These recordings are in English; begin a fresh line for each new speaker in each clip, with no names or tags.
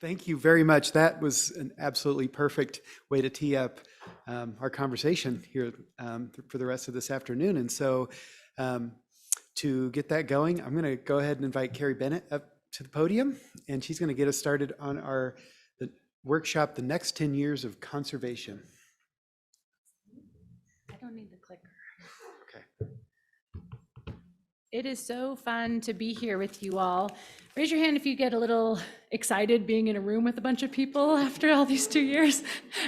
Thank you very much. That was an absolutely perfect way to tee up our conversation here for the rest of this afternoon. And so to get that going, I'm going to go ahead and invite Carrie Bennett up to the podium, and she's going to get us started on the workshop, The Next 10 Years of Conservation.
I don't need the clicker.
Okay.
It is so fun to be here with you all. Raise your hand if you get a little excited being in a room with a bunch of people after all these 2 years.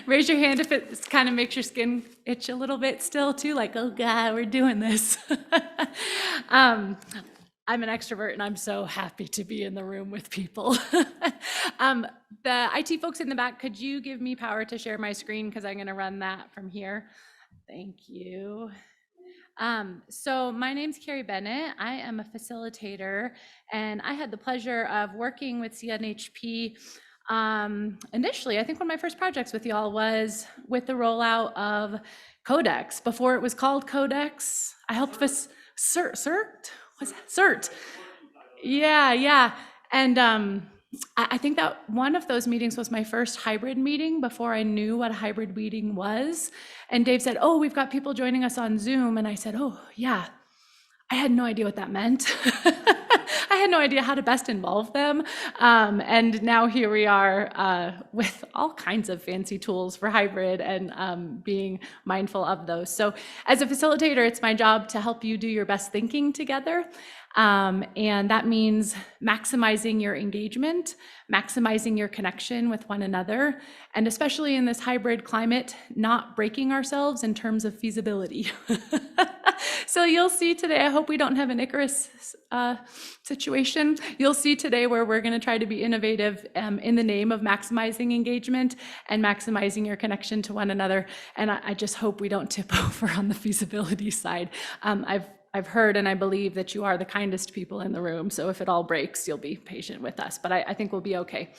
Raise your hand if it kind of makes your skin itch a little bit still too, like, oh God, we're doing this. I'm an extrovert and I'm so happy to be in the room with people. The IT folks in the back, could you give me power to share my screen? Because I'm gonna run that from here. Thank you. So my name's Carrie Bennett. I am a facilitator, and I had the pleasure of working with CNHP. Initially, I think one of my first projects with y'all was with the rollout of Codex. Before it was called Codex, I helped with CERT. Yeah. And I think that one of those meetings was my first hybrid meeting before I knew what a hybrid meeting was. And Dave said, oh, we've got people joining us on Zoom. And I said, oh, yeah. I had no idea what that meant. I had no idea how to best involve them. And now here we are with all kinds of fancy tools for hybrid and being mindful of those. So as a facilitator, it's my job to help you do your best thinking together. And that means maximizing your engagement, maximizing your connection with one another, and especially in this hybrid climate, not breaking ourselves in terms of feasibility. So you'll see today, I hope we don't have an Icarus situation. You'll see today where we're going to try to be innovative in the name of maximizing engagement and maximizing your connection to one another. And I just hope we don't tip over on the feasibility side. I've heard and I believe that you are the kindest people in the room. So if it all breaks, you'll be patient with us, but I think we'll be okay.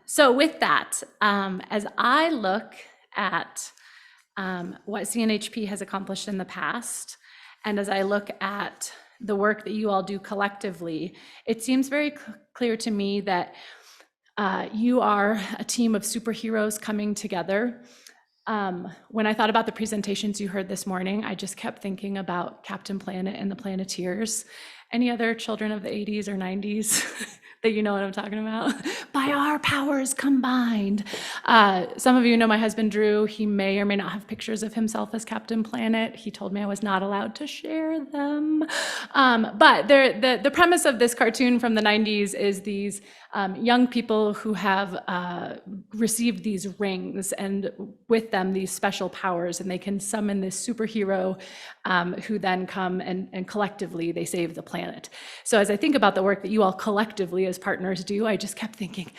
So with that, as I look at what CNHP has accomplished in the past, and as I look at the work that you all do collectively, it seems very clear to me that you are a team of superheroes coming together. When I thought about the presentations you heard this morning, I just kept thinking about Captain Planet and the Planeteers. Any other children of the 80s or 90s that you know what I'm talking about? By our powers combined. Some of you know my husband, Drew. He may or may not have pictures of himself as Captain Planet. He told me I was not allowed to share them. But the premise of this cartoon from the 90s is these young people who have received these rings, and with them these special powers, and they can summon this superhero who then come and collectively they save the planet. So as I think about the work that you all collectively as partners do, I just kept thinking,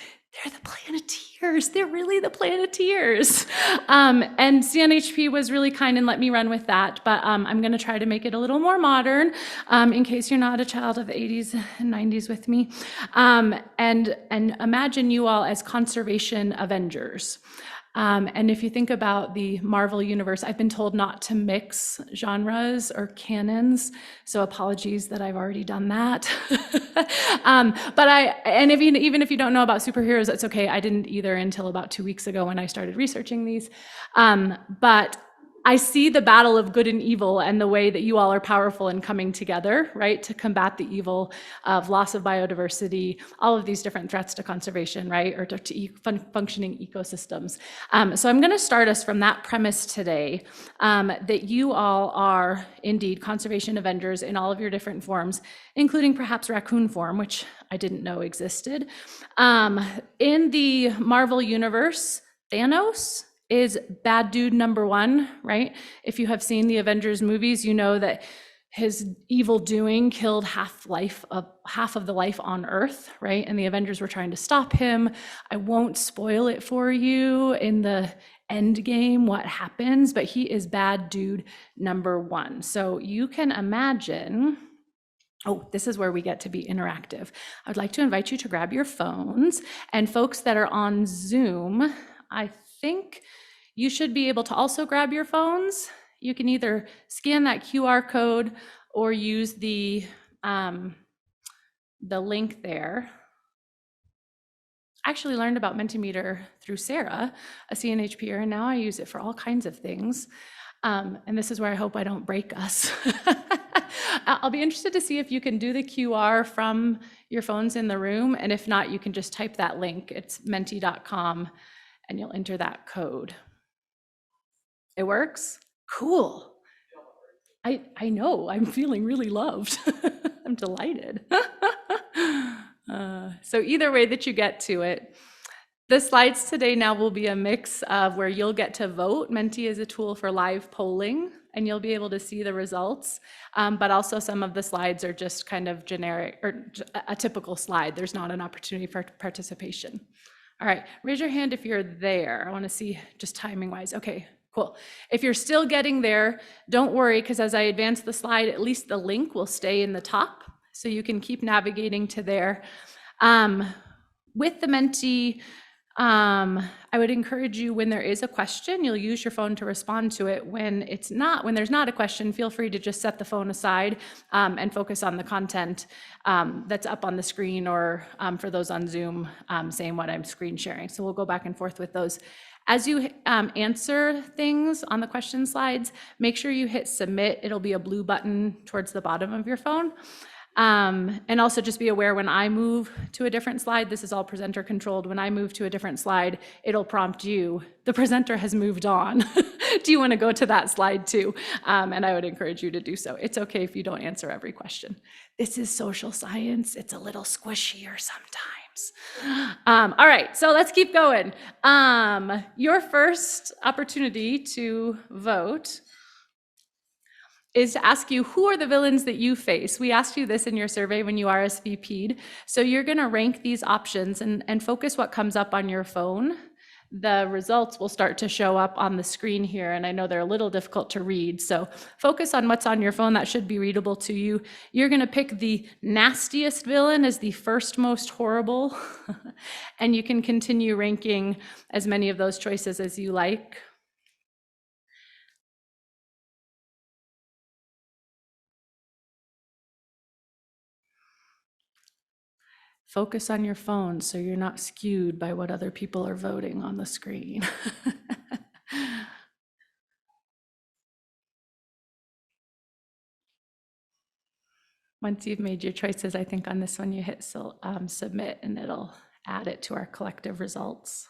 they're the Planeteers. They're really the Planeteers. And CNHP was really kind and let me run with that, but I'm going to try to make it a little more modern in case you're not a child of the 80s and 90s with me. And imagine you all as conservation avengers. And if you think about the Marvel universe, I've been told not to mix genres or canons, so apologies that I've already done that. Even if you don't know about superheroes, that's okay. I didn't either until about 2 weeks ago when I started researching these. But I see the battle of good and evil and the way that you all are powerful in coming together, right, to combat the evil of loss of biodiversity, all of these different threats to conservation, right, or to functioning ecosystems. So I'm going to start us from that premise today, that you all are indeed conservation avengers in all of your different forms, including perhaps raccoon form, which I didn't know existed. In the Marvel universe, Thanos is bad dude number one, right? If you have seen the Avengers movies, you know that his evil doing killed half of the life on Earth, right? And the Avengers were trying to stop him. I won't spoil it for you in the end game what happens, but he is bad dude number one. So you can imagine. Oh, this is where we get to be interactive. I would like to invite you to grab your phones, and folks that are on Zoom, I think you should be able to also grab your phones. You can either scan that QR code or use the link there. actually learned about Mentimeter through Sarah, a CNHPer, and now I use it for all kinds of things. And this is where I hope I don't break us. I'll be interested to see if you can do the QR from your phones in the room, and if not, you can just type that link. It's menti.com, and you'll enter that code. It works? Cool. I know, I'm feeling really loved. I'm delighted. So either way that you get to it, the slides today now will be a mix of where you'll get to vote. Menti is a tool for live polling, and you'll be able to see the results. But also some of the slides are just kind of generic, or a typical slide. There's not an opportunity for participation. All right, raise your hand if you're there. I want to see just timing wise. Okay, cool. If you're still getting there, don't worry, because as I advance the slide, at least the link will stay in the top, so you can keep navigating to there. With the Menti, I would encourage you, when there is a question, you'll use your phone to respond to it. When there's not a question, feel free to just set the phone aside and focus on the content that's up on the screen, or for those on Zoom, saying what I'm screen sharing. So we'll go back and forth with those. As you answer things on the question slides, make sure you hit submit. It'll be a blue button towards the bottom of your phone. And also just be aware, when I move to a different slide, this is all presenter controlled. When I move to a different slide, it'll prompt you, the presenter has moved on. Do you want to go to that slide too? And I would encourage you to do so. It's okay if you don't answer every question. This is social science. It's a little squishier sometimes. All right, so let's keep going. Your first opportunity to vote is to ask you, who are the villains that you face? We asked you this in your survey when you RSVP'd. So you're gonna rank these options and focus what comes up on your phone. The results will start to show up on the screen here, and I know they're a little difficult to read, so focus on what's on your phone. That should be readable to you. You're gonna pick the nastiest villain as the first most horrible, and you can continue ranking as many of those choices as you like. Focus on your phone so you're not skewed by what other people are voting on the screen. Once you've made your choices, I think on this one you hit submit, and it'll add it to our collective results.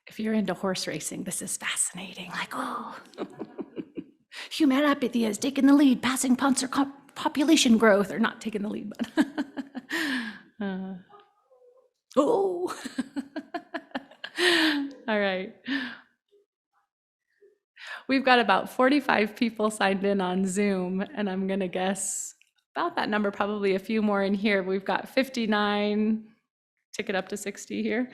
If you're into horse racing, this is fascinating. Like, oh, human apathy has taken the lead, passing Poncer population growth, or not taking the lead, but oh. All right. We've got about 45 people signed in on Zoom, and I'm gonna guess about that number, probably a few more in here. We've got 59, tick it up to 60 here.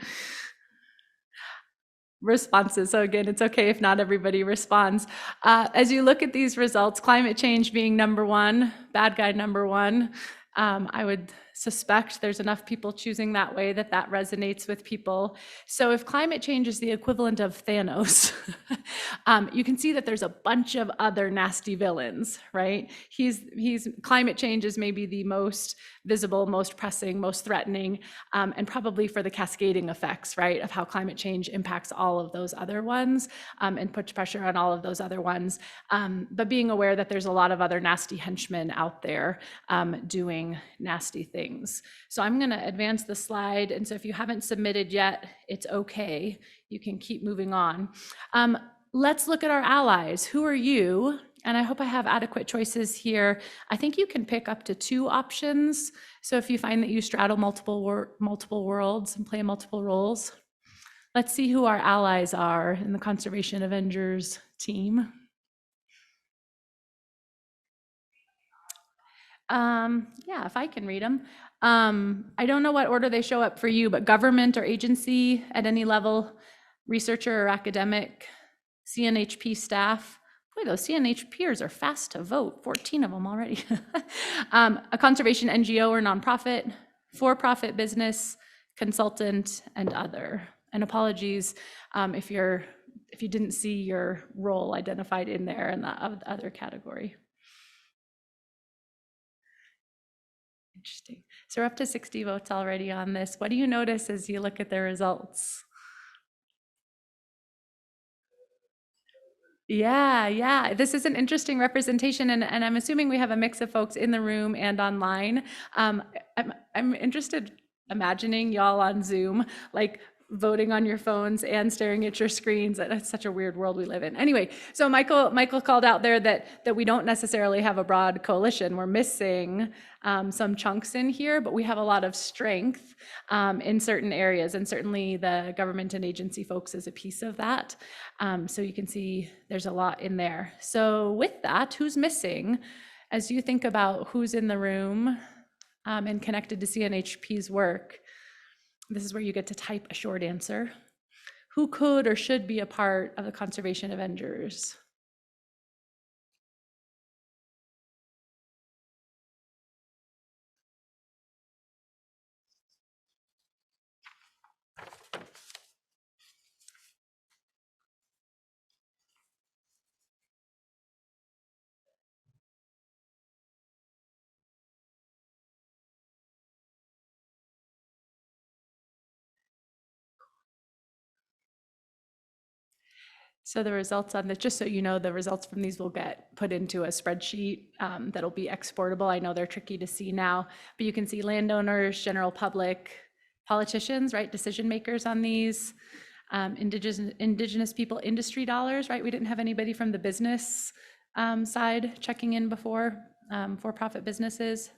Responses. So again, it's okay if not everybody responds. As you look at these results, climate change being number one, bad guy number one, I would suspect there's enough people choosing that way that resonates with people. So if climate change is the equivalent of Thanos, you can see that there's a bunch of other nasty villains, right? Climate change is maybe the most visible, most pressing, most threatening, and probably for the cascading effects, right, of how climate change impacts all of those other ones, and puts pressure on all of those other ones. But being aware that there's a lot of other nasty henchmen out there doing nasty things. So I'm going to advance the slide. And so if you haven't submitted yet, it's okay. You can keep moving on. Let's look at our allies. Who are you? And I hope I have adequate choices here. I think you can pick up to 2 options. So if you find that you straddle multiple worlds and play multiple roles, let's see who our allies are in the Conservation Avengers team. Yeah, if I can read them. I don't know what order they show up for you, but government or agency at any level, researcher or academic, CNHP staff. Boy, those CNHPers are fast to vote, 14 of them already. A conservation NGO or nonprofit, for-profit business, consultant, and other. And apologies if you didn't see your role identified in there in the other category. Interesting. So we're up to 60 votes already on this. What do you notice as you look at the results? Yeah. This is an interesting representation, and I'm assuming we have a mix of folks in the room and online. I'm interested imagining y'all on Zoom, like voting on your phones and staring at your screens. That's such a weird world we live in. Anyway, so Michael called out there that we don't necessarily have a broad coalition. We're missing some chunks in here, but we have a lot of strength in certain areas, and certainly the government and agency folks is a piece of that. So you can see there's a lot in there. So with that, who's missing? As you think about who's in the room and connected to CNHP's work, this is where you get to type a short answer. Who could or should be a part of the Conservation Avengers? So the results on this, just so you know, the results from these will get put into a spreadsheet that'll be exportable. I know they're tricky to see now, but you can see landowners, general public, politicians, right, decision makers on these, indigenous people, industry dollars, right? We didn't have anybody from the business side checking in before, for-profit businesses,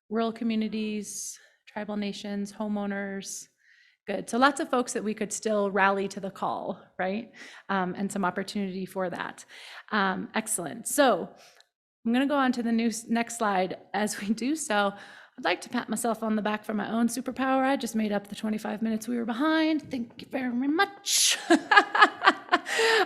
rural communities, tribal nations, homeowners. Good. So lots of folks that we could still rally to the call, right? And some opportunity for that. Excellent. So I'm going to go on to the next slide. As we do so, I'd like to pat myself on the back for my own superpower. I just made up the 25 minutes we were behind. Thank you very much.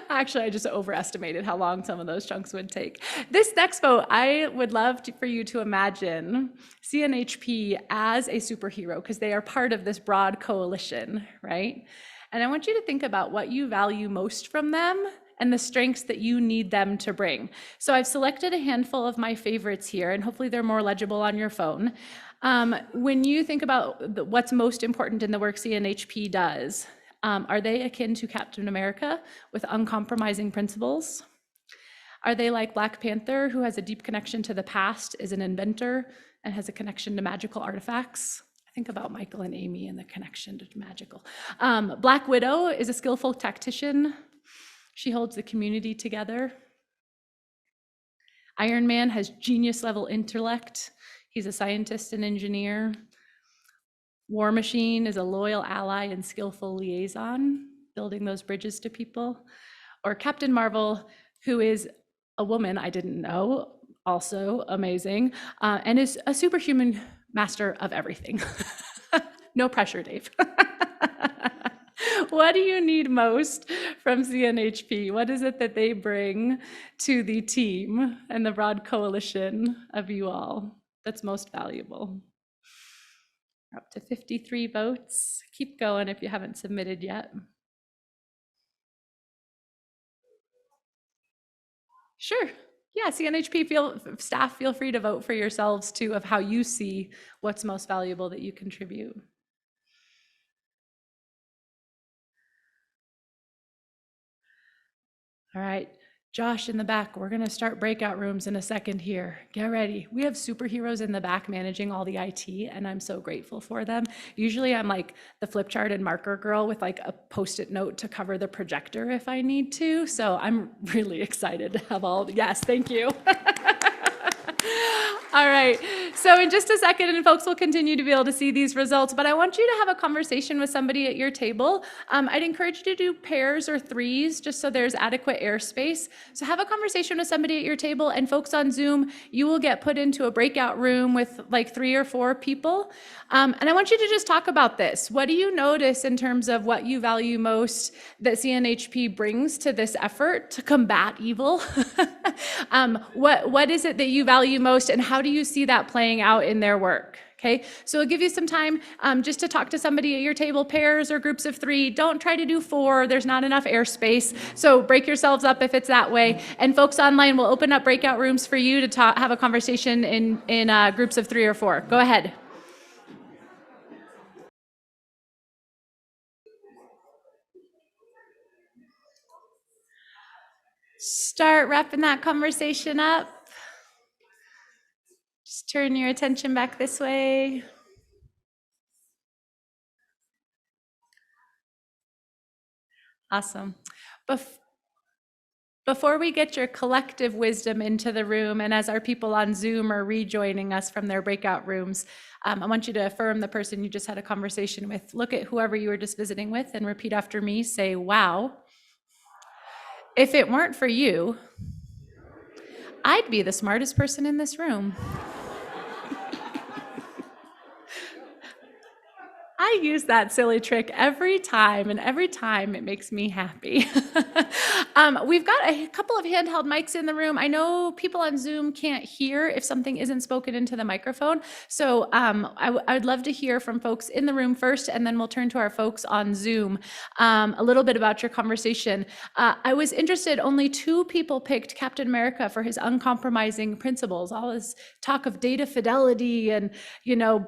Actually, I just overestimated how long some of those chunks would take. This next vote, I would love for you to imagine CNHP as a superhero, because they are part of this broad coalition, right? And I want you to think about what you value most from them and the strengths that you need them to bring. So I've selected a handful of my favorites here, and hopefully they're more legible on your phone. When you think about what's most important in the work CNHP does, are they akin to Captain America with uncompromising principles? Are they like Black Panther, who has a deep connection to the past, is an inventor, and has a connection to magical artifacts? I think about Michael and Amy and the connection to magical. Black Widow is a skillful tactician. She holds the community together. Iron Man has genius level intellect. He's a scientist and engineer. War Machine is a loyal ally and skillful liaison, building those bridges to people. Or Captain Marvel, who is a woman I didn't know, also amazing, and is a superhuman master of everything. No pressure, Dave. What do you need most from CNHP? What is it that they bring to the team and the broad coalition of you all that's most valuable? We're up to 53 votes. Keep going if you haven't submitted yet. Sure. Yeah, CNHP staff, feel free to vote for yourselves too, of how you see what's most valuable that you contribute. All right, Josh in the back, we're gonna start breakout rooms in a second here. Get ready. We have superheroes in the back managing all the IT, and I'm so grateful for them. Usually I'm like the flip chart and marker girl with like a Post-it note to cover the projector if I need to. So I'm really excited to have yes, thank you. All right, So in just a second, and folks will continue to be able to see these results, but I want you to have a conversation with somebody at your table. I'd encourage you to do pairs or threes, just so there's adequate airspace. So have a conversation with somebody at your table, and folks on Zoom, you will get put into a breakout room with like 3 or 4 people. And I want you to just talk about this. What do you notice in terms of what you value most that CNHP brings to this effort to combat evil? What is it that you value most, and how do you see that playing out in their work? Okay, so I'll give you some time just to talk to somebody at your table, pairs or groups of 3. Don't try to do 4. There's not enough airspace. So break yourselves up if it's that way. And folks online will open up breakout rooms for you to have a conversation in groups of 3 or 4. Go ahead. Start wrapping that conversation up. Just turn your attention back this way. Awesome. Before we get your collective wisdom into the room, and as our people on Zoom are rejoining us from their breakout rooms, I want you to affirm the person you just had a conversation with. Look at whoever you were just visiting with and repeat after me. Say, wow. If it weren't for you, I'd be the smartest person in this room. I use that silly trick every time, and every time it makes me happy. We've got a couple of handheld mics in the room. I know people on Zoom can't hear if something isn't spoken into the microphone. So I would love to hear from folks in the room first, and then we'll turn to our folks on Zoom a little bit about your conversation. I was interested, only 2 people picked Captain America for his uncompromising principles, all his talk of data fidelity and,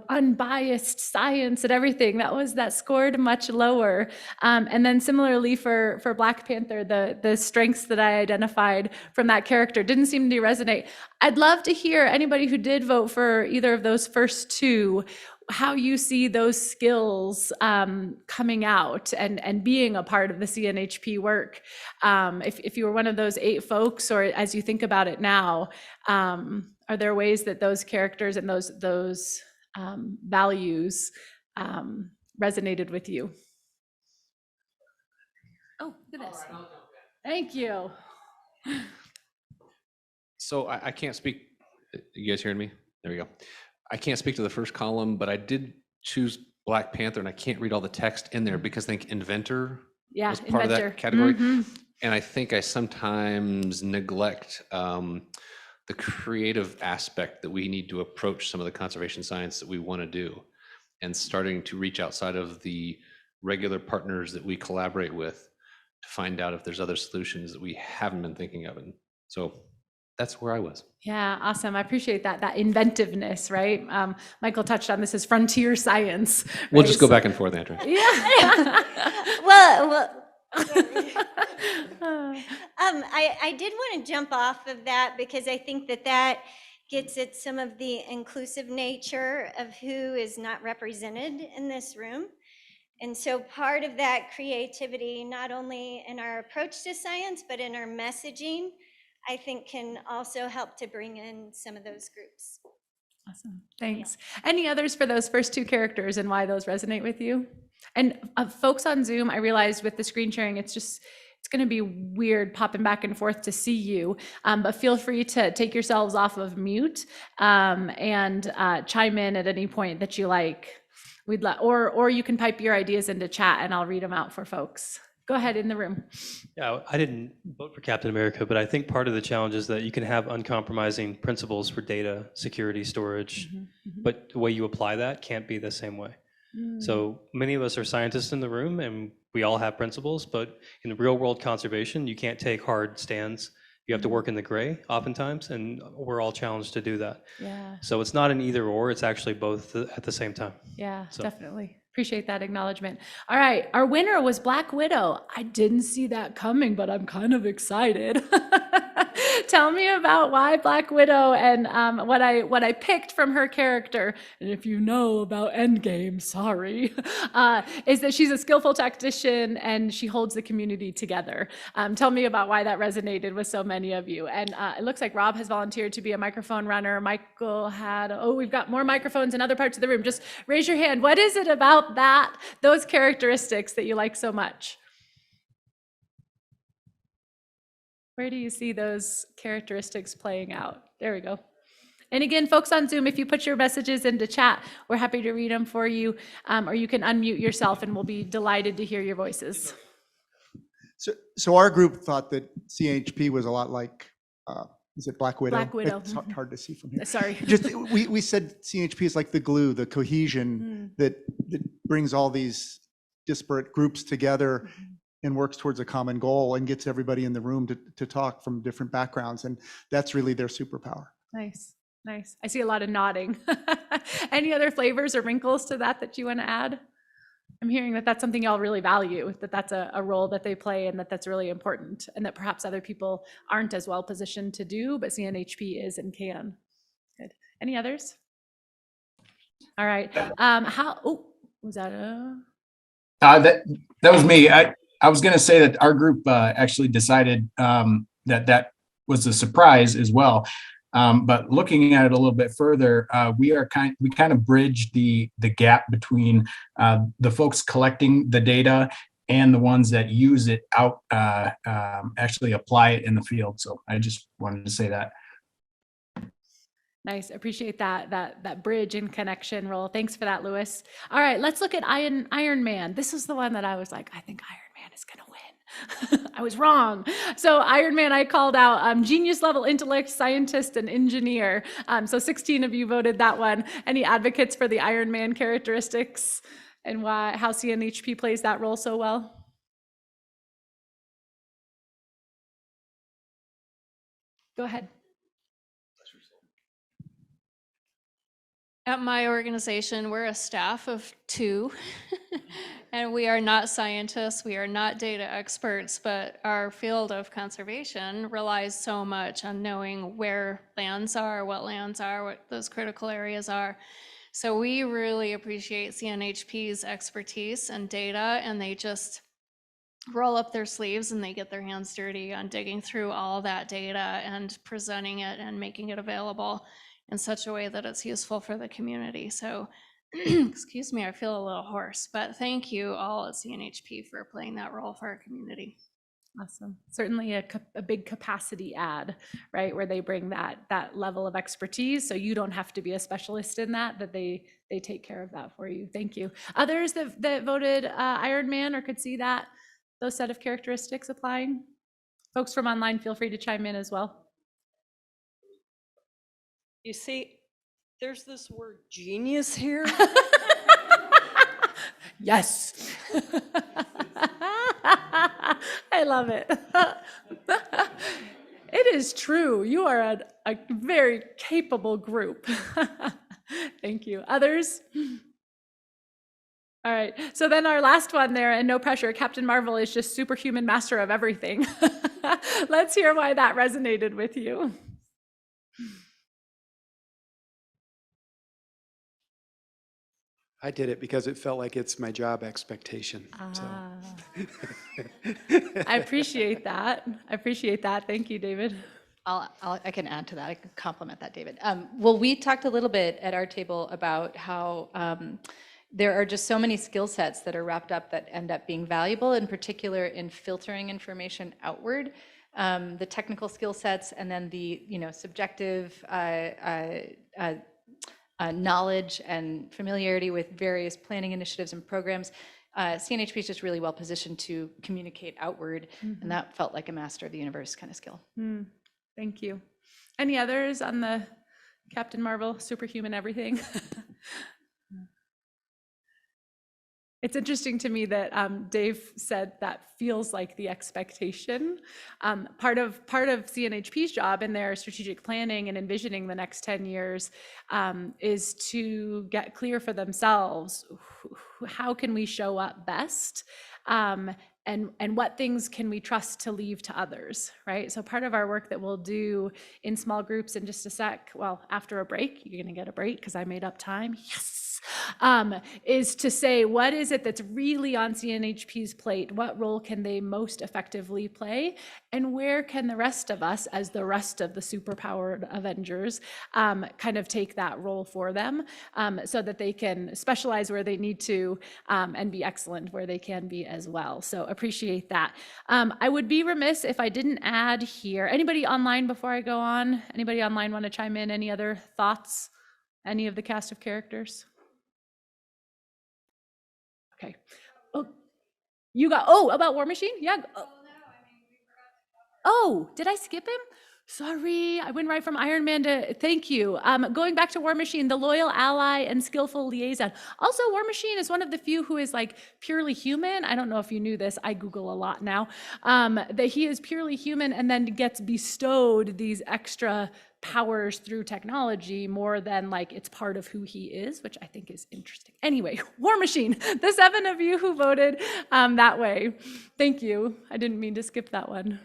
unbiased science and everything. That scored much lower. And then similarly for Black Panther, the strengths that I identified from that character didn't seem to resonate. I'd love to hear anybody who did vote for either of those first 2, how you see those skills coming out and being a part of the CNHP work. If you were one of those 8 folks, or as you think about it now, are there ways that those characters and those values resonated with you? Oh, look at this. Thank you.
So I can't speak. You guys hearing me? There we go. I can't speak to the first column, but I did choose Black Panther, and I can't read all the text in there because I think inventor was part of that category. Mm-hmm. And I think I sometimes neglect the creative aspect that we need to approach some of the conservation science that we want to do, and starting to reach outside of the regular partners that we collaborate with to find out if there's other solutions that we haven't been thinking of. And so that's where I was.
Yeah, awesome. I appreciate that inventiveness, right? Michael touched on this as frontier science. Right?
We'll just go back and forth, Andrew.
Yeah.
well I did want to jump off of that because I think that gets at some of the inclusive nature of who is not represented in this room. And so part of that creativity, not only in our approach to science, but in our messaging, I think can also help to bring in some of those groups.
Awesome, thanks. Yeah. Any others for those first 2 characters and why those resonate with you? And folks on Zoom, I realized with the screen sharing, it's going to be weird popping back and forth to see you, but feel free to take yourselves off of mute and chime in at any point that you like. Or you can pipe your ideas into chat and I'll read them out for folks. Go ahead, in the room.
Yeah, I didn't vote for Captain America, but I think part of the challenge is that you can have uncompromising principles for data security storage, but the way you apply that can't be the same way. So many of us are scientists in the room and we all have principles, but in real world conservation, you can't take hard stands. You have to work in the gray oftentimes, and we're all challenged to do that.
Yeah.
So it's not an either or, it's actually both at the same time.
Yeah, definitely. Appreciate that acknowledgement. All right, our winner was Black Widow. I didn't see that coming, but I'm kind of excited. Tell me about why Black Widow and what I picked from her character. And if you know about Endgame, sorry, is that she's a skillful tactician and she holds the community together. Tell me about why that resonated with so many of you. And it looks like Rob has volunteered to be a microphone runner. Michael had, oh, we've got more microphones in other parts of the room. Just raise your hand. What is it about those characteristics that you like so much? Where do you see those characteristics playing out? There we go. And again, folks on Zoom, if you put your messages into chat, we're happy to read them for you, or you can unmute yourself and we'll be delighted to hear your voices.
So our group thought that CNHP was a lot like, is it Black Widow?
Black Widow.
It's hard to see from here.
Sorry.
Just we said CNHP is like the glue, the cohesion that brings all these disparate groups together and works towards a common goal and gets everybody in the room to talk from different backgrounds. And that's really their superpower.
Nice, nice. I see a lot of nodding. Any other flavors or wrinkles to that you want to add? I'm hearing that that's something y'all really value, that that's a role that they play and that that's really important and that perhaps other people aren't as well positioned to do, but CNHP is and can. Good. Any others? All right. Was that
that was me. I was going to say that our group actually decided that was a surprise as well. But looking at it a little bit further, we kind of bridge the gap between the folks collecting the data and the ones that use it out, actually apply it in the field. So I just wanted to say that.
Nice. Appreciate that bridge and connection role. Thanks for that, Lewis. All right, let's look at Iron Man. This is the one that I was like, I think Iron Man is going to win. I was wrong. So Iron Man, I called out genius level intellect, scientist, and engineer. So 16 of you voted that one. Any advocates for the Iron Man characteristics and how CNHP plays that role so well? Go ahead.
At my organization, we're a staff of 2, and we are not scientists, we are not data experts, but our field of conservation relies so much on knowing where lands are, what those critical areas are. So we really appreciate CNHP's expertise and data, and they just roll up their sleeves and they get their hands dirty on digging through all that data and presenting it and making it available in such a way that it's useful for the community. So, excuse me, I feel a little hoarse, but thank you all at CNHP for playing that role for our community.
Awesome. Certainly a big capacity add, right? Where they bring that level of expertise. So you don't have to be a specialist in that they take care of that for you. Thank you. Others that voted Iron Man or could see those set of characteristics applying? Folks from online, feel free to chime in as well.
You see, there's this word genius here.
Yes. I love it. It is true. You are a very capable group. Thank you. Others? All right. So then our last one there, and no pressure, Captain Marvel is just superhuman master of everything. Let's hear why that resonated with you.
I did it because it felt like it's my job expectation.
I appreciate that. Thank you, David.
I can add to that. I can compliment that, David. Well, we talked a little bit at our table about how there are just so many skill sets that are wrapped up that end up being valuable, in particular in filtering information outward. The technical skill sets and then the subjective knowledge and familiarity with various planning initiatives and programs. CNHP is just really well positioned to communicate outward, and that felt like a master of the universe kind of skill.
Thank you. Any others on the Captain Marvel, superhuman everything? It's interesting to me that Dave said that feels like the expectation. Part of CNHP's job in their strategic planning and envisioning the next 10 years is to get clear for themselves, how can we show up best? and what things can we trust to leave to others, right? So part of our work that we'll do in small groups in just a sec, well, after a break, you're gonna get a break because I made up time, yes, is to say, what is it that's really on CNHP's plate? What role can they most effectively play? And where can the rest of us, as the rest of the superpowered Avengers, kind of take that role for them, so that they can specialize where they need to, and be excellent where they can be as well. So appreciate that. I would be remiss if I didn't add here, anybody online before I go on? Anybody online want to chime in? Any other thoughts? Any of the cast of characters? Okay. Oh, you got, oh, about War Machine? Yeah. Oh, did I skip him? Sorry, I went right from Iron Man to, thank you. Going back to War Machine, the loyal ally and skillful liaison. Also, War Machine is one of the few who is like purely human. I don't know if you knew this, I Google a lot now. That he is purely human and then gets bestowed these extra powers through technology more than like it's part of who he is, which I think is interesting. Anyway, War Machine, the 7 of you who voted that way. Thank you. I didn't mean to skip that one.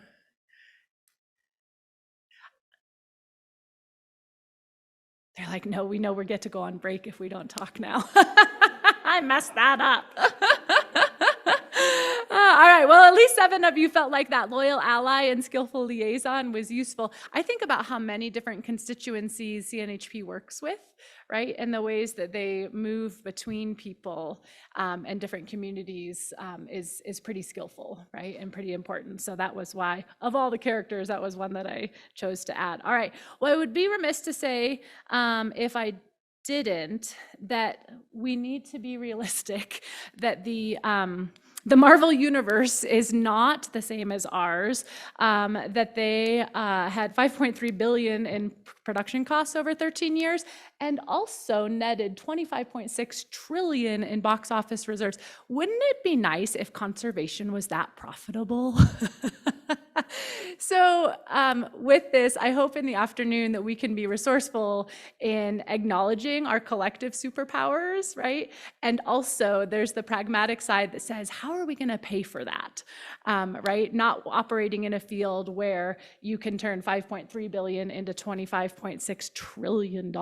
They're like, no, we know we get to go on break if we don't talk now. I messed that up. All right, well, at least 7 of you felt like that loyal ally and skillful liaison was useful. I think about how many different constituencies CNHP works with, right? And the ways that they move between people and different communities is pretty skillful, right? And pretty important. So that was why, of all the characters, that was one that I chose to add. All right, well, I would be remiss to say, if I didn't, that we need to be realistic, that the Marvel Universe is not the same as ours, that they had $5.3 billion in production costs over 13 years, and also netted $25.6 trillion in box office reserves. Wouldn't it be nice if conservation was that profitable? So with this, I hope in the afternoon that we can be resourceful in acknowledging our collective superpowers, right? And also there's the pragmatic side that says, how are we going to pay for that, right? Not operating in a field where you can turn $5.3 billion into $25.6 trillion.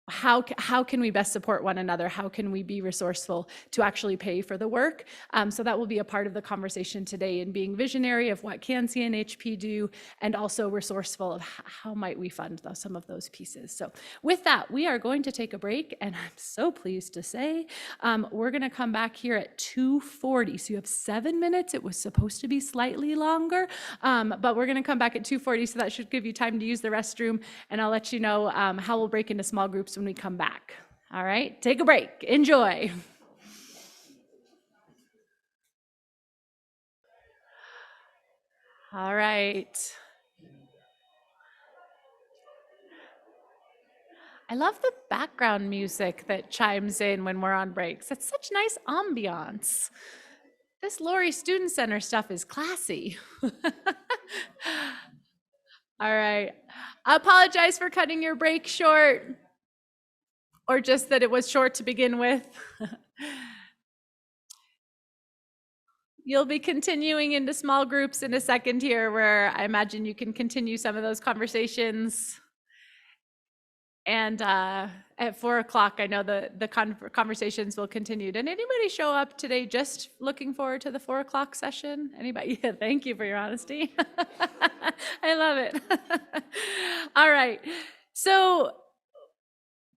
How can we best support one another? How can we be resourceful to actually pay for the work? So that will be a part of the conversation today, in being visionary of what can CNHP do, and also resourceful of how might we fund some of those pieces. So with that, we are going to take a break, and I'm so pleased to say we're going to come back here at 2:40. So you have 7 minutes. It was supposed to be slightly longer, but we're going to come back at 2:40, so that should give you time to use the restroom, and I'll let you know how we'll break into small groups when we come back. All right, take a break. Enjoy. All right. I love the background music that chimes in when we're on breaks. It's such nice ambiance. This Lori Student Center stuff is classy. All right. I apologize for cutting your break short, or just that it was short to begin with. You'll be continuing into small groups in a second here, where I imagine you can continue some of those conversations. And at 4 o'clock, I know the conversations will continue. Did anybody show up today just looking forward to the 4 o'clock session? Anybody? Yeah, thank you for your honesty. I love it. All right. So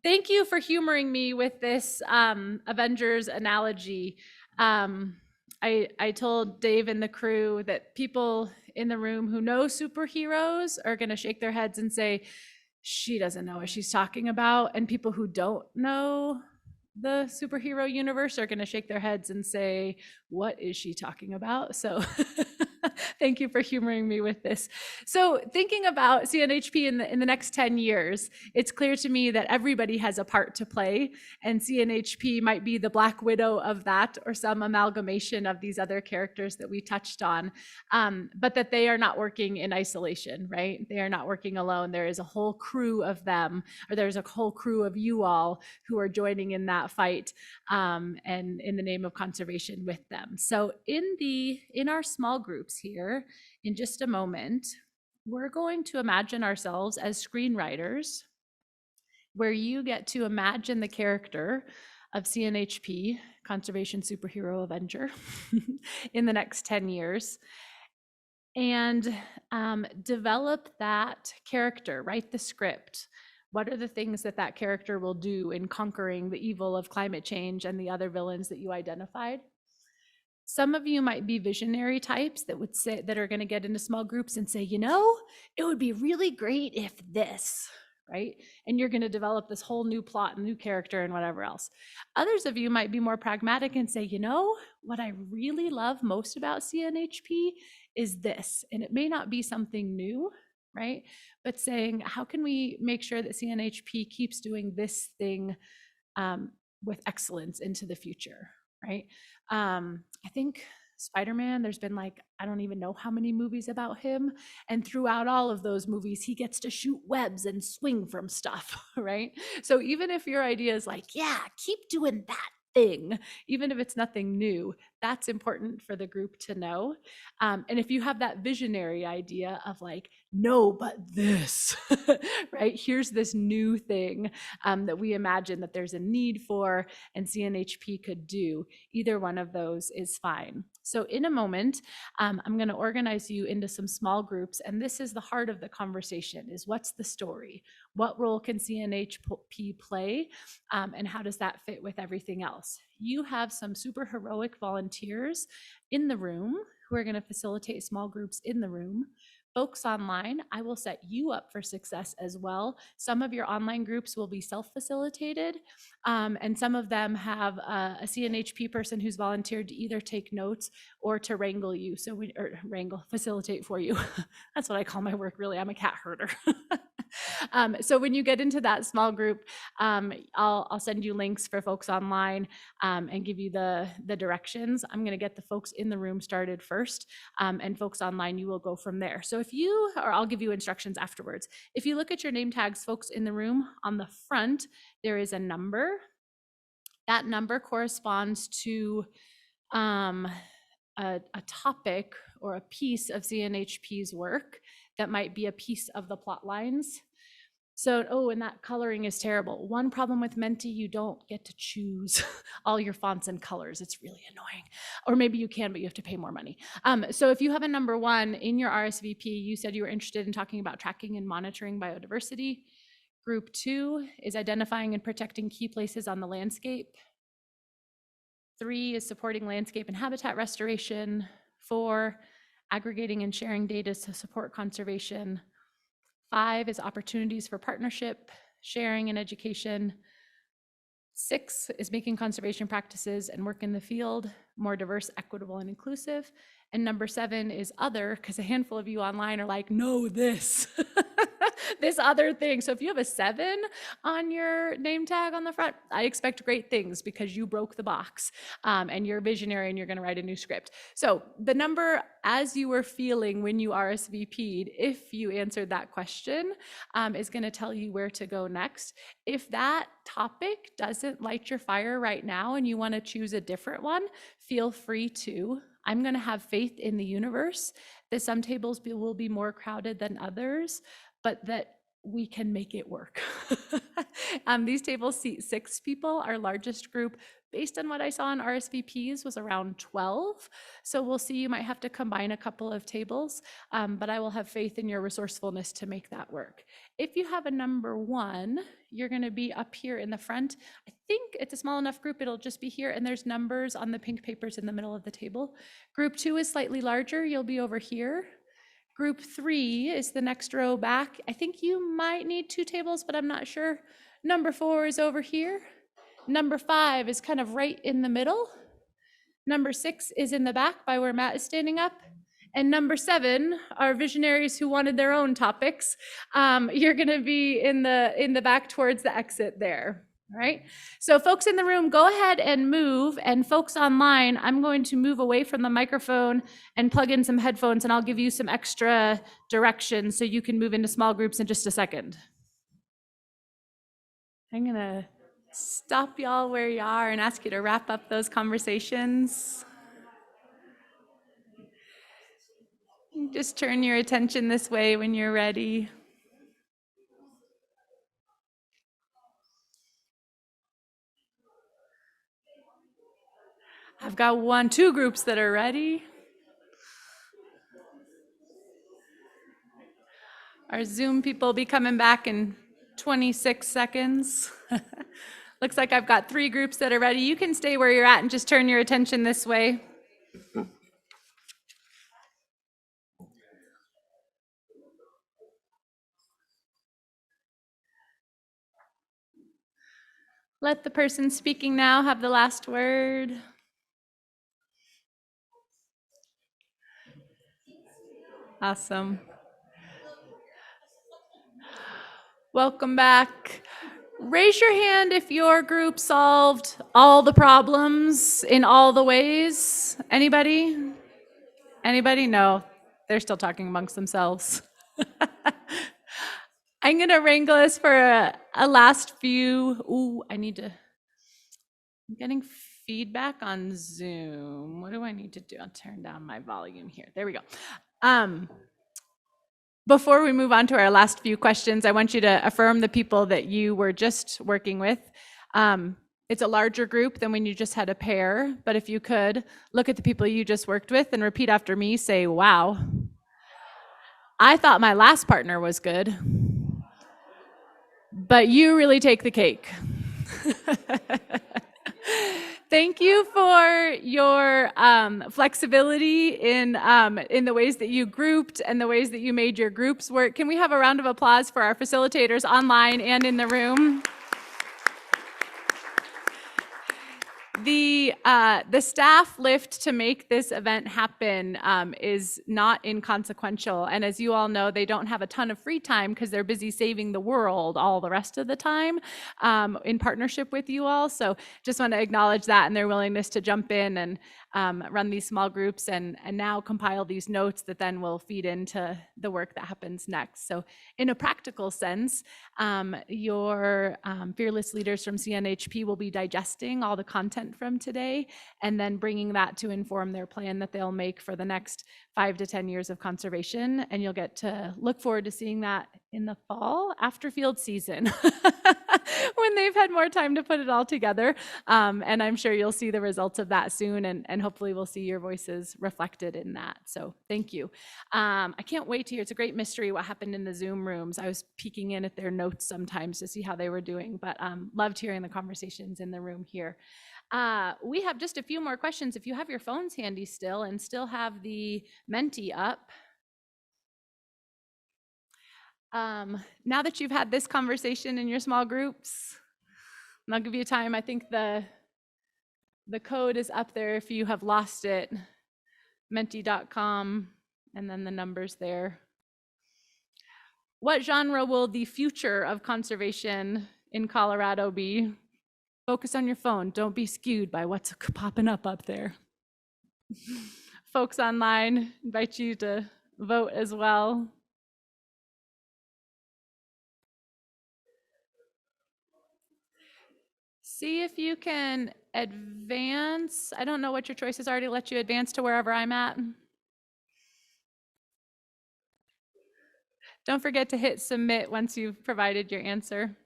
thank you for humoring me with this Avengers analogy. I told Dave and the crew that people in the room who know superheroes are going to shake their heads and say, she doesn't know what she's talking about. And people who don't know the superhero universe are going to shake their heads and say, what is she talking about? So Thank you for humoring me with this. So thinking about CNHP in the next 10 years, it's clear to me that everybody has a part to play, and CNHP might be the Black Widow of that, or some amalgamation of these other characters that we touched on, but that they are not working in isolation, right? They are not working alone. There is a whole crew of them, or there's a whole crew of you all who are joining in that fight, and in the name of conservation with them. So in our small groups here, in just a moment, we're going to imagine ourselves as screenwriters, where you get to imagine the character of CNHP, Conservation Superhero Avenger, in the next 10 years, and develop that character, write the script. What are the things that that character will do in conquering the evil of climate change and the other villains that you identified? Some of you might be visionary types that would say, that are going to get into small groups and say, you know, it would be really great if this, right? And you're going to develop this whole new plot and new character and whatever else. Others of you might be more pragmatic and say, you know, what I really love most about CNHP is this. And it may not be something new, right? But saying, how can we make sure that CNHP keeps doing this thing with excellence into the future, right? I think Spider-Man, there's been like, I don't even know how many movies about him. And throughout all of those movies, he gets to shoot webs and swing from stuff, right? So even if your idea is like, yeah, keep doing that thing, even if it's nothing new, that's important for the group to know. And if you have that visionary idea of like, no, but this, right? Here's this new thing that we imagine that there's a need for and CNHP could do. Either one of those is fine. So in a moment, I'm going to organize you into some small groups, and this is the heart of the conversation: is what's the story? What role can CNHP play, and how does that fit with everything else? You have some super heroic volunteers in the room who are going to facilitate small groups in the room. Folks online, I will set you up for success as well. Some of your online groups will be self-facilitated, and some of them have a CNHP person who's volunteered to either take notes or to wrangle you. So facilitate for you. That's what I call my work, really. I'm a cat herder. So when you get into that small group, I'll send you links for folks online and give you the directions. I'm going to get the folks in the room started first, and folks online, you will go from there. So I'll give you instructions afterwards. If you look at your name tags, folks in the room, on the front, there is a number. That number corresponds to a topic or a piece of CNHP's work that might be a piece of the plot lines. So, and that coloring is terrible. One problem with Menti, you don't get to choose all your fonts and colors. It's really annoying. Or maybe you can, but you have to pay more money. So if you have a number 1 in your RSVP, you said you were interested in talking about tracking and monitoring biodiversity. Group 2 is identifying and protecting key places on the landscape. 3 is supporting landscape and habitat restoration. 4, aggregating and sharing data to support conservation. 5 is opportunities for partnership, sharing, and education. 6 is making conservation practices and work in the field more diverse, equitable, and inclusive. And number 7 is other, because a handful of you online are like, no, this, this other thing. So if you have a 7 on your name tag on the front, I expect great things because you broke the box, and you're visionary and you're going to write a new script. So the number, as you were feeling when you RSVP'd, if you answered that question, is going to tell you where to go next. If that topic doesn't light your fire right now and you want to choose a different one, feel free to. I'm going to have faith in the universe that some tables will be more crowded than others, but that we can make it work. These tables seat 6 people. Our largest group, based on what I saw in RSVPs, was around 12. So we'll see, you might have to combine a couple of tables, but I will have faith in your resourcefulness to make that work. If you have a number 1, you're going to be up here in the front. I think it's a small enough group, it'll just be here, and there's numbers on the pink papers in the middle of the table. Group 2 is slightly larger, you'll be over here. Group 3 is the next row back. I think you might need 2 tables, but I'm not sure. Number 4 is over here. Number 5 is kind of right in the middle. Number 6 is in the back by where Matt is standing up. And number 7 are visionaries who wanted their own topics. You're going to be in the back towards the exit there. All right. So folks in the room, go ahead and move. And folks online, I'm going to move away from the microphone and plug in some headphones, and I'll give you some extra direction so you can move into small groups in just a second. I'm going to stop y'all where you are and ask you to wrap up those conversations. Just turn your attention this way when you're ready. I've got 2 groups that are ready. Our Zoom people will be coming back in 26 seconds. Looks like I've got 3 groups that are ready. You can stay where you're at and just turn your attention this way. Let the person speaking now have the last word. Awesome. Welcome back. Raise your hand if your group solved all the problems in all the ways. Anybody? Anybody? No, they're still talking amongst themselves. I'm gonna wrangle us for a last few. Ooh, I'm getting feedback on Zoom. What do I need to do? I'll turn down my volume here. There we go. Before we move on to our last few questions, I want you to affirm the people that you were just working with. It's a larger group than when you just had a pair, but if you could, look at the people you just worked with and repeat after me, say, wow. I thought my last partner was good, but you really take the cake. Thank you for your flexibility in the ways that you grouped and the ways that you made your groups work. Can we have a round of applause for our facilitators online and in the room? The staff lift to make this event happen is not inconsequential. And as you all know, they don't have a ton of free time because they're busy saving the world all the rest of the time in partnership with you all. So just want to acknowledge that and their willingness to jump in and run these small groups and now compile these notes that then will feed into the work that happens next. So in a practical sense, your fearless leaders from CNHP will be digesting all the content from today and then bringing that to inform their plan that they'll make for the next 5 to 10 years of conservation. And you'll get to look forward to seeing that in the fall after field season when they've had more time to put it all together. And I'm sure you'll see the results of that soon, and hopefully we'll see your voices reflected in that. So thank you. I can't wait to hear. It's a great mystery what happened in the Zoom rooms. I was peeking in at their notes sometimes to see how they were doing, but loved hearing the conversations in the room here. We have just a few more questions. If you have your phones handy still and still have the Menti up. Now that you've had this conversation in your small groups, and I'll give you time, I think the code is up there if you have lost it, menti.com, and then the numbers there. What genre will the future of conservation in Colorado be? Focus on your phone. Don't be skewed by what's popping up there. Folks online, invite you to vote as well. See if you can advance. I don't know what your choices are to let you advance to wherever I'm at. Don't forget to hit submit once you've provided your answer.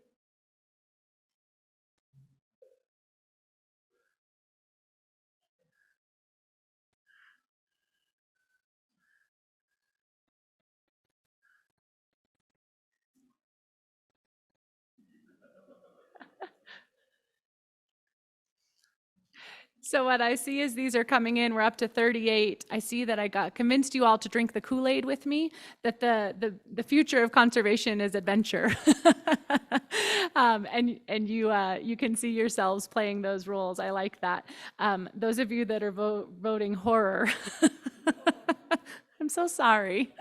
So what I see is these are coming in. We're up to 38. I see that I got convinced you all to drink the Kool-Aid with me, that the future of conservation is adventure. And you can see yourselves playing those roles. I like that. Those of you that are voting horror, I'm I'm so sorry.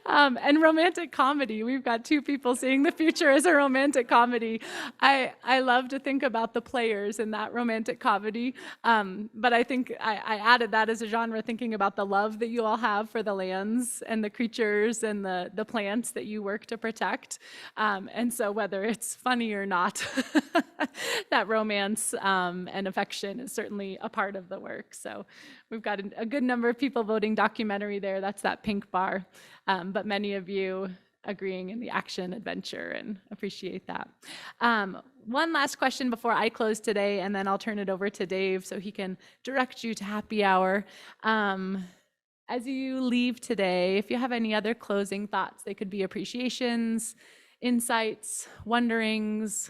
And romantic comedy. We've got two people seeing the future as a romantic comedy. I love to think about the players in that romantic comedy. But I think I added that as a genre, thinking about the love that you all have for the lands and the creatures and the plants that you work to protect. And so whether it's funny or not, that romance and affection is certainly a part of the work. So we've got a good number of people voting documentary there. That's that pink bar. But many of you agreeing in the action adventure, and appreciate that. One last question before I close today, and then I'll turn it over to Dave so he can direct you to happy hour. As you leave today, if you have any other closing thoughts, they could be appreciations, insights, wonderings.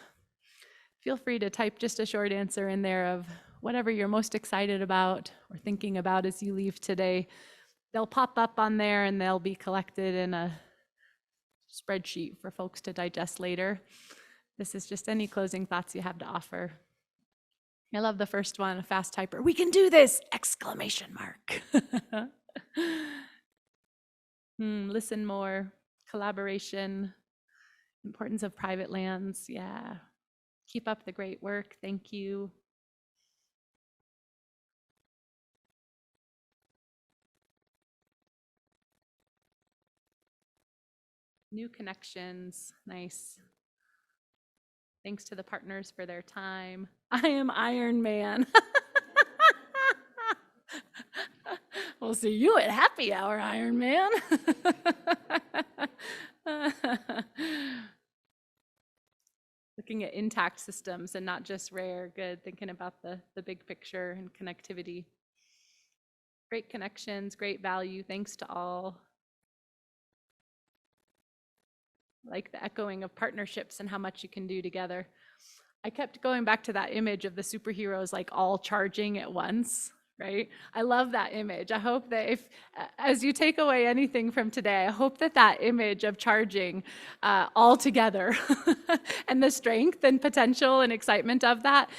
Feel free to type just a short answer in there of whatever you're most excited about or thinking about as you leave today. They'll pop up on there and they'll be collected in a spreadsheet for folks to digest later. This is just any closing thoughts you have to offer. I love the first one, a fast typer. We can do this! Exclamation mark. Listen more, collaboration, importance of private lands. Yeah. Keep up the great work. Thank you. New connections. Nice. Thanks to the partners for their time. I am Iron Man. We'll see you at happy hour, Iron Man. Looking at intact systems and not just rare. Good. Thinking about the big picture and connectivity. Great connections, great value. Thanks to all. Like the echoing of partnerships and how much you can do together. I kept going back to that image of the superheroes like all charging at once, right? I love that image. I hope that if, as you take away anything from today, I hope that that image of charging all together and the strength and potential and excitement of that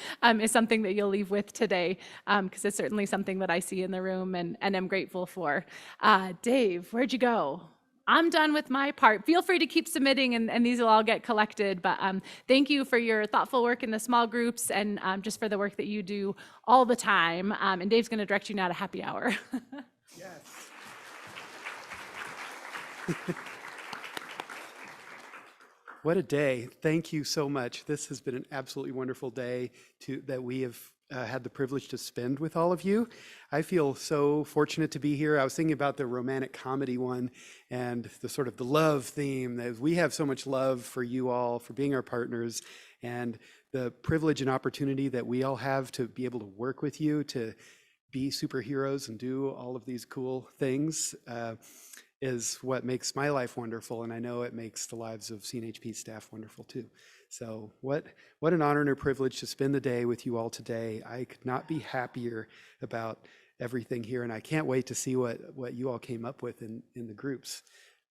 is something that you'll leave with today, because it's certainly something that I see in the room and am grateful for. Dave, where'd you go? I'm done with my part. Feel free to keep submitting and these will all get collected. But thank you for your thoughtful work in the small groups and just for the work that you do all the time. And Dave's going to direct you now to happy hour.
Yes. What a day. Thank you so much. This has been an absolutely wonderful day that we have had the privilege to spend with all of you. I feel so fortunate to be here. I was thinking about the romantic comedy one and the sort of the love theme. That we have so much love for you all, for being our partners, and the privilege and opportunity that we all have to be able to work with you, to be superheroes and do all of these cool things is what makes my life wonderful. And I know it makes the lives of CNHP staff wonderful too. So what an honor and a privilege to spend the day with you all today. I could not be happier about everything here, and I can't wait to see what you all came up with in the groups.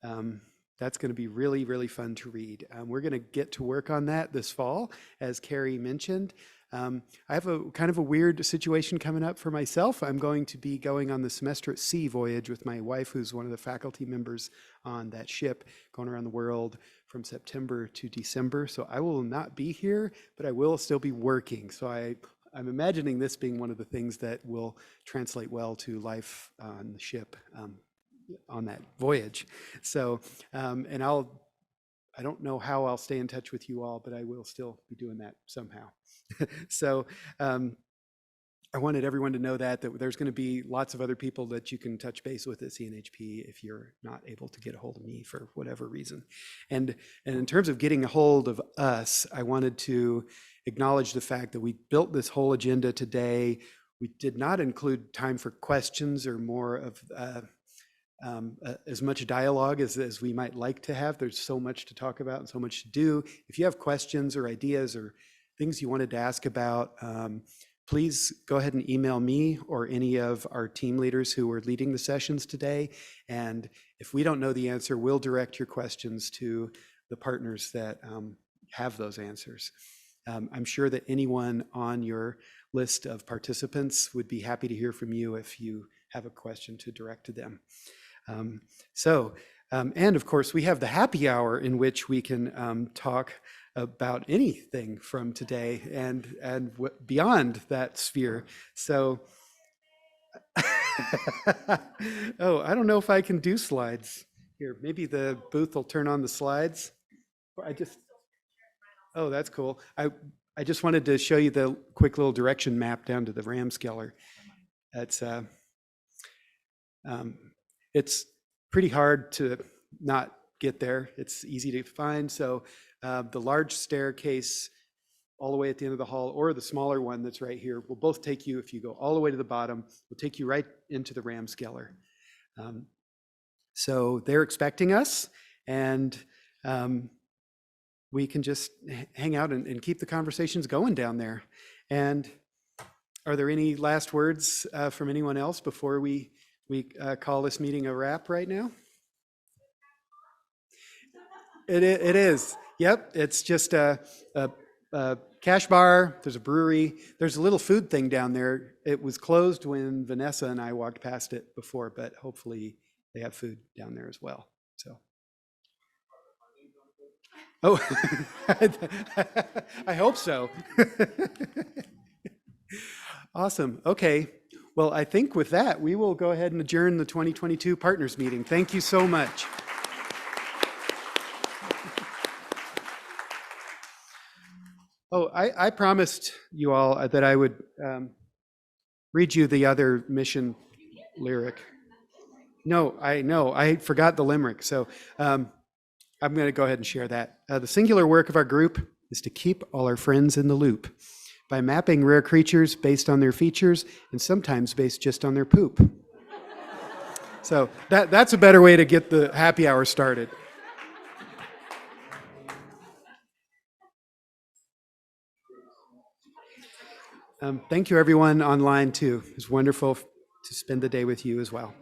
That's going to be really, really fun to read. We're going to get to work on that this fall, as Carrie mentioned. I have a kind of a weird situation coming up for myself. I'm going to be going on the semester at sea voyage with my wife, who's one of the faculty members on that ship, going around the world from September to December. So I will not be here, but I will still be working. So I'm imagining this being one of the things that will translate well to life on the ship on that voyage. So, and I don't know how I'll stay in touch with you all, but I will still be doing that somehow. So I wanted everyone to know that there's going to be lots of other people that you can touch base with at CNHP if you're not able to get a hold of me for whatever reason. And in terms of getting a hold of us, I wanted to acknowledge the fact that we built this whole agenda today. We did not include time for questions or more of as much dialogue as we might like to have. There's so much to talk about and so much to do. If you have questions or ideas or things you wanted to ask about, please go ahead and email me or any of our team leaders who are leading the sessions today. And if we don't know the answer, we'll direct your questions to the partners that have those answers. I'm sure that anyone on your list of participants would be happy to hear from you if you have a question to direct to them. And of course, we have the happy hour in which we can talk about anything from today and beyond that sphere. So, oh, I don't know if I can do slides here. Maybe the booth will turn on the slides. Oh, that's cool. I just wanted to show you the quick little direction map down to the Ramskeller. It's pretty hard to not get there. It's easy to find. So the large staircase all the way at the end of the hall, or the smaller one that's right here, will both take you, if you go all the way to the bottom, will take you right into the Ramskeller. So they're expecting us, and we can just hang out and keep the conversations going down there. And are there any last words from anyone else before we call this meeting a wrap right now? It is. Yep. It's just a cash bar. There's a brewery. There's a little food thing down there. It was closed when Vanessa and I walked past it before, but hopefully they have food down there as well. So. Oh, I hope so. Awesome. Okay. Well, I think with that, we will go ahead and adjourn the 2022 Partners Meeting. Thank you so much. Oh, I promised you all that I would read you the other mission lyric. No, I forgot the limerick. So I'm going to go ahead and share that. The singular work of our group is to keep all our friends in the loop by mapping rare creatures based on their features and sometimes based just on their poop. So that's a better way to get the happy hour started. Thank you, everyone online, too. It was wonderful to spend the day with you as well.